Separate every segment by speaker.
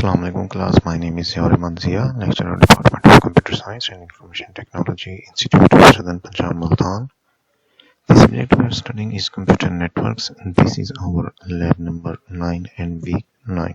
Speaker 1: Assalamu alaikum class. My name is Yauri Manzia, lecturer Department of Computer Science and Information Technology, Institute of Southern Punjab, Multan. The subject we are studying is computer networks, and this is our lab number 9 and week 9.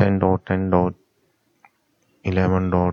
Speaker 1: 10.10.11.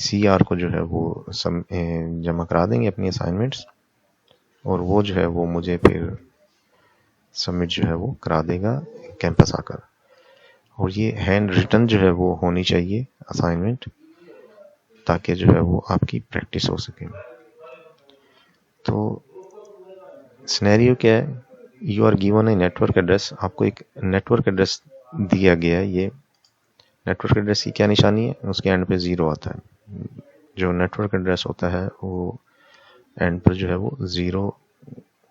Speaker 1: C R کو جو ہے وہ جمع کرا دیں گے اپنی assignments, اور وہ جو ہے وہ مجھے پھر سبمٹ جو ہے وہ کرا دے گا کیمپس آ کر. اور یہ ہینڈ ریٹن جو ہے وہ ہونی چاہیے اسائنمنٹ، تاکہ جو ہے وہ آپ کی پریکٹس ہو سکے. تو سینیریو کیا ہے، you are given a network address, آپ کو ایک نیٹورک ایڈریس دیا گیا ہے. یہ نیٹورک ایڈریس کی کیا نشانی ہے، اس کے اینڈ پہ 0 آتا ہے. جو نیٹورک ایڈریس ہوتا ہے وہ اینڈ پر جو ہے وہ 0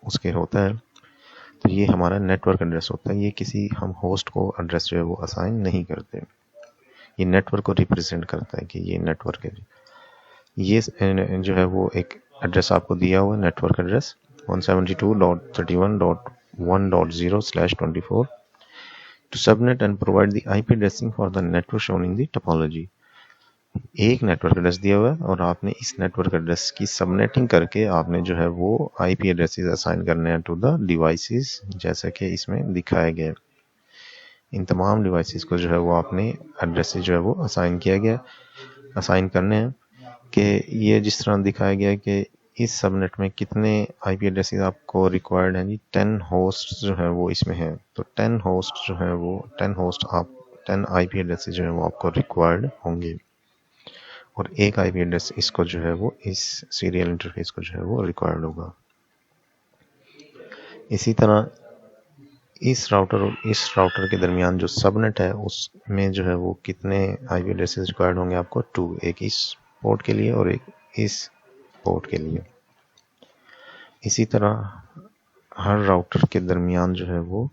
Speaker 1: اس کے ہوتا ہے. تو یہ ہمارا نیٹورک ایڈریس ہوتا ہے. یہ کسی ہم ہوسٹ کو ایڈریس جو ہے وہ اسائن نہیں کرتے، یہ نیٹورک کو ریپرزینٹ کرتا ہے کہ یہ نیٹورک ہے. یہ جو ہے وہ ایک ایڈریس آپ کو دیا ہوا ہے، network address 172.31.1.0/24 to subnet and provide the IP addressing for the network shown in the topology. ایک نیٹورک ایڈریس دیا ہوا ہے اور آپ نے اس نیٹورک ایڈریس کی سب نیٹنگ کر کے آپ نے جو ہے وہ آئی پی ایڈریسز اسائن کرنے ہیں ٹو دا ڈیوائسز، جیسا کہ اس میں دکھایا گیا. ان تمام ڈیوائسز کو جو ہے وہ آپ نے ایڈریسز جو ہے وہ اسائن کرنے ہیں. کہ یہ جس طرح دکھایا گیا کہ اس سب نیٹ میں کتنے آئی پی ایڈریسز آپ کو ریکوائرڈ ہیں. جی 10 ہوسٹ جو ہیں وہ اس میں ہیں. تو 10 ہوسٹ جو ہیں وہ 10 آئی پی ایڈریسز جو ہیں وہ آپ کو ریکوائرڈ ہوں گے، اور ایک آئی پی ایڈریس اس کو جو ہے وہ اس سیریل انٹرفیس کو جو ہے وہ ریکوائرڈ ہوگا. اسی طرح اس راؤٹر اور اس راؤٹر کے درمیان جو سب نیٹ ہے اس میں جو ہے وہ کتنے آئی پی ایڈریسز ریکوائرڈ ہوں گے آپ کو 2، ایک اس پورٹ کے لیے اور ایک اس پورٹ کے لیے. اسی طرح ہر راؤٹر کے درمیان جو ہے وہ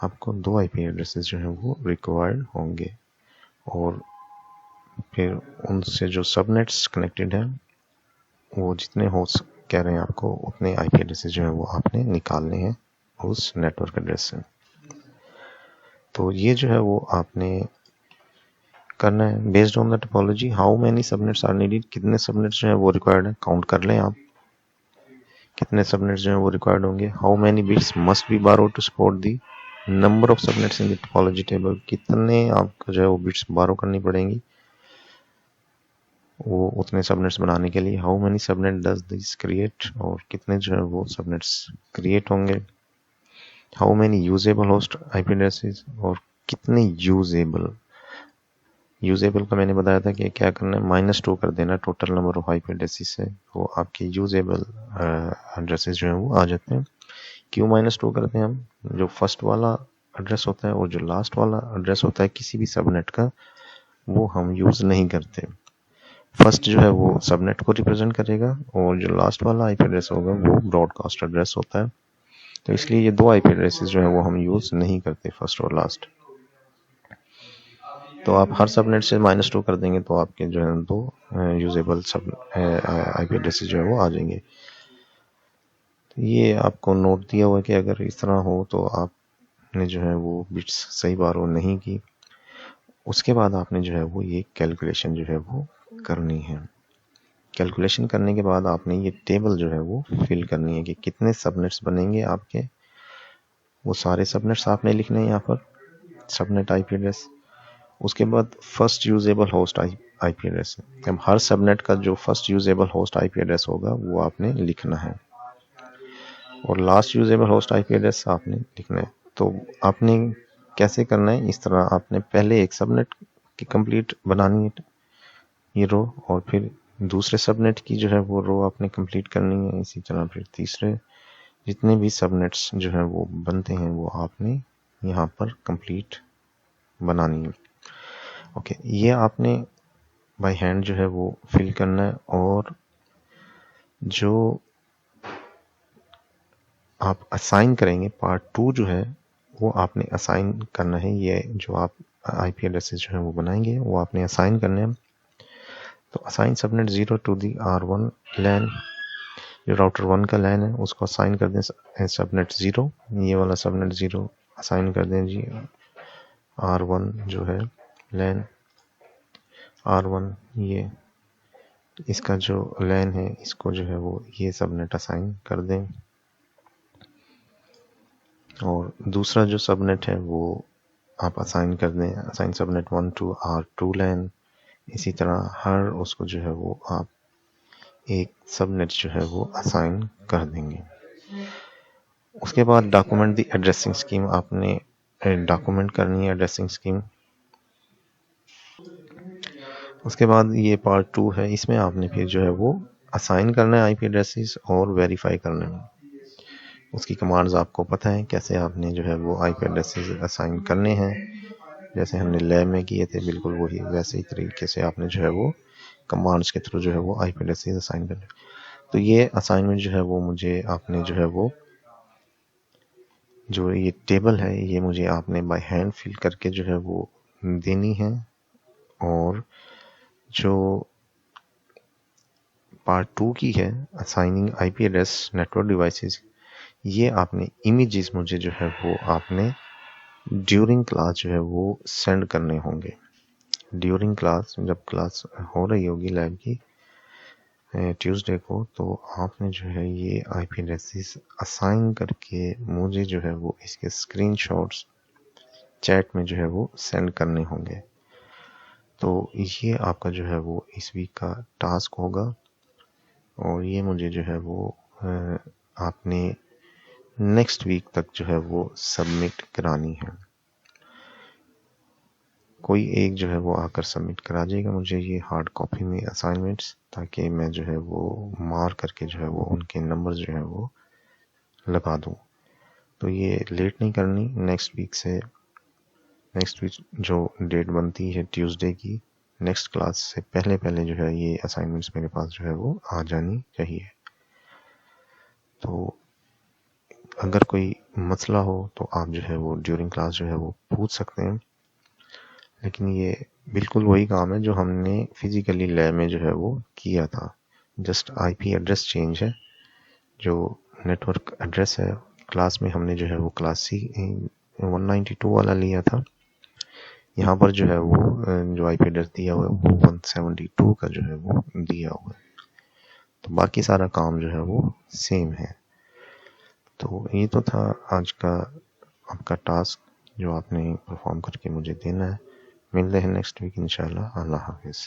Speaker 1: آپ کو 2 آئی پی ایڈریسز جو ہیں وہ ریکوائرڈ ہوں گے، اور پھر ان سے جو سب نیٹس کنیکٹڈ ہیں وہ جتنے ہوسٹ کہہ رہے ہیں آپ کو اتنے آئی پی ایڈریسز جو ہیں وہ آپ نے نکالنے ہیں اس نیٹورک ایڈریس سے. تو یہ جو ہے وہ آپ نے کرنا ہے based on the topology. How many subnets are needed, کتنے سب نیٹس جو ہیں وہ ریکوائرڈ ہیں، کاؤنٹ کر لیں آپ کتنے سب نیٹس جو ہیں وہ ریکوائرڈ ہوں گے. How many bits must be borrow to support the number of subnets in the topology table, کتنے آپ کو جو ہے وہ بٹس بارو کرنی پڑیں گی وہ اتنے سب نیٹس بنانے کے لیے. How many subnet does this create, اور کتنے جو ہے وہ سب نیٹس کریٹ ہوں گے. How many usable host I P addresses, اور کتنے یوزیبل کا میں نے بتایا تھا کہ کیا کرنا ہے، -2 کر دینا total number of I P addresses سے، وہ آپ کے یوزیبل ایڈریسز جو ہیں وہ آ جاتے ہیں. کیوں -2 کرتے ہیں ہم، جو فرسٹ والا ایڈریس ہوتا ہے اور جو لاسٹ والا ایڈریس ہوتا ہے کسی بھی سب نیٹ کا وہ ہم یوز نہیں کرتے. فرسٹ جو ہے وہ سب نیٹ کو ریپرزینٹ کرے گا، اور جو لاسٹ والا آئی پی ایڈریس ہوگا وہ براڈ کاسٹ ایڈریس ہوتا ہے. تو اس لیے یہ 2 آئی پی ایڈریسز جو ہیں وہ ہم یوز نہیں کرتے، فرسٹ اور لاسٹ. تو آپ ہر سب نیٹ سے -2 کر دیں گے تو آپ کے جو ہے 2 یوزیبل سب آئی پی ایڈریسز جو ہے وہ آ جائیں گے. یہ آپ کو نوٹ دیا ہوا ہے کہ اگر اس طرح ہو تو آپ نے جو ہے وہ بٹس صحیح بارو نہیں کی. اس کے بعد آپ نے جو ہے وہ یہ کیلکولیشن جو ہے وہ کرنی ہے. کیلکولیشن کرنے کے بعد آپ نے یہ ٹیبل جو ہے وہ فل کرنی ہے کہ کتنے سب نیٹس بنیں گے آپ کے. وہ سارے سب نیٹس آپ نے لکھنے ہیں یہاں پر، سب نیٹ آئی پی ایڈریس. اس کے بعد first usable host I P address. اب ہر سب نیٹ کا جو first usable host I P address ہوگا وہ آپ نے لکھنا ہے، اور last usable host I P address آپ نے لکھنا ہے. تو آپ نے کیسے کرنا ہے، اس طرح آپ نے پہلے ایک سب نیٹ کی کمپلیٹ بنانی ہے یہ رو، اور پھر دوسرے سب نیٹ کی جو ہے وہ رو آپ نے کمپلیٹ کرنی ہے. اسی طرح پھر تیسرے جتنے بھی سب نیٹس جو ہیں وہ بنتے ہیں وہ آپ نے یہاں پر کمپلیٹ بنانی ہے. اوکے، یہ آپ نے بائی ہینڈ جو ہے وہ فل کرنا ہے. اور جو آپ اسائن کریں گے پارٹ 2 جو ہے وہ آپ نے اسائن کرنا ہے. یہ جو آپ آئی پی ایڈریسز جو ہیں وہ بنائیں گے وہ آپ نے اسائن کرنے ہیں. تو assign subnet 0 to the R1 LAN, جو راؤٹر 1 کا لین ہے اس کو اسائن کر دیں سب نیٹ 0. یہ والا سب نیٹ 0 اسائن کر دیں جی R1 جو ہے لین R1، یہ اس کا جو لین ہے اس کو جو ہے وہ یہ سب نیٹ اسائن کر دیں. اور دوسرا جو سب نیٹ ہے وہ آپ اسائن کر دیں، assign subnet 1 to R2 LAN. اسی طرح ہر اس کو جو ہے وہ آپ ایک سب نیٹ جو ہے وہ اسائن کر دیں گے۔ اس کے بعد ڈاکومنٹ دی ایڈریسنگ اسکیم، آپ نے ڈاکومنٹ کرنی ہے ایڈریسنگ اسکیم۔ اس کے بعد یہ پارٹ 2 ہے، اس میں آپ نے پھر جو ہے وہ اسائن کرنا ہے آئی پی ایڈریسز اور ویریفائی کرنا ہے۔ اس کی کمانڈز آپ کو پتہ ہے کیسے آپ نے جو ہے وہ آئی پی ایڈریسز اسائن کرنے ہیں، جیسے ہم نے لیب میں کیے تھے بالکل وہی ویسے ہی طریقے سے آپ نے جو ہے وہ کمانڈز کے تھرو جو ہے وہ آئی پی ایڈریسز اسائن کرنے۔ تو یہ اسائنمنٹ جو ہے وہ مجھے آپ نے جو ہے وہ جو یہ ٹیبل ہے یہ مجھے آپ نے بائی ہینڈ فل کر کے جو ہے وہ دینی ہے، اور جو پارٹ 2 کی ہے اسائننگ آئی پی ایڈریس نیٹورک ڈیوائسز، یہ آپ نے امیجز مجھے جو ہے وہ آپ نے ڈیورنگ کلاس جو ہے وہ سینڈ کرنے ہوں گے۔ ڈیورنگ کلاس جب کلاس ہو رہی ہوگی لیب کی ٹیوزڈے کو، تو آپ نے جو ہے یہ آئی پی ایڈریسز اسائن کر کے مجھے جو ہے وہ اس کے اسکرین شاٹس چیٹ میں جو ہے وہ سینڈ کرنے ہوں گے۔ تو یہ آپ کا جو ہے وہ اس ویک کا ٹاسک ہوگا، اور یہ مجھے جو ہے وہ آپ نے نیکسٹ ویک تک جو ہے وہ سبمٹ کرانی ہے۔ کوئی ایک جو ہے وہ آ کر سبمٹ کرا جائے گا مجھے یہ ہارڈ کاپی میں اسائنمنٹس، تاکہ میں جو ہے وہ مارک کر کے جو ہے وہ ان کے نمبر جو ہے وہ لگا دوں۔ تو یہ لیٹ نہیں کرنی، نیکسٹ ویک جو ڈیٹ بنتی ہے ٹیوزڈے کی، نیکسٹ کلاس سے پہلے جو ہے یہ اسائنمنٹس میرے پاس جو ہے وہ آ جانی چاہیے۔ تو اگر کوئی مسئلہ ہو تو آپ جو ہے وہ ڈیورنگ کلاس جو ہے وہ پوچھ سکتے ہیں، لیکن یہ بالکل وہی کام ہے جو ہم نے فزیکلی لیب میں جو ہے وہ کیا تھا، just I P address change ہے۔ جو نیٹ ورک ایڈریس ہے کلاس میں ہم نے جو ہے وہ کلاس سی 192 والا لیا تھا، یہاں پر جو ہے وہ جو آئی پی ایڈریس دیا ہوا ہے وہ 172 کا جو ہے وہ دیا ہوا ہے، تو باقی سارا کام جو ہے وہ سیم ہے۔ تو یہ تو تھا آج کا آپ کا ٹاسک جو آپ نے پرفارم کر کے مجھے دینا ہے۔ ملتے ہیں نیکسٹ ویک انشاءاللہ۔ اللہ حافظ۔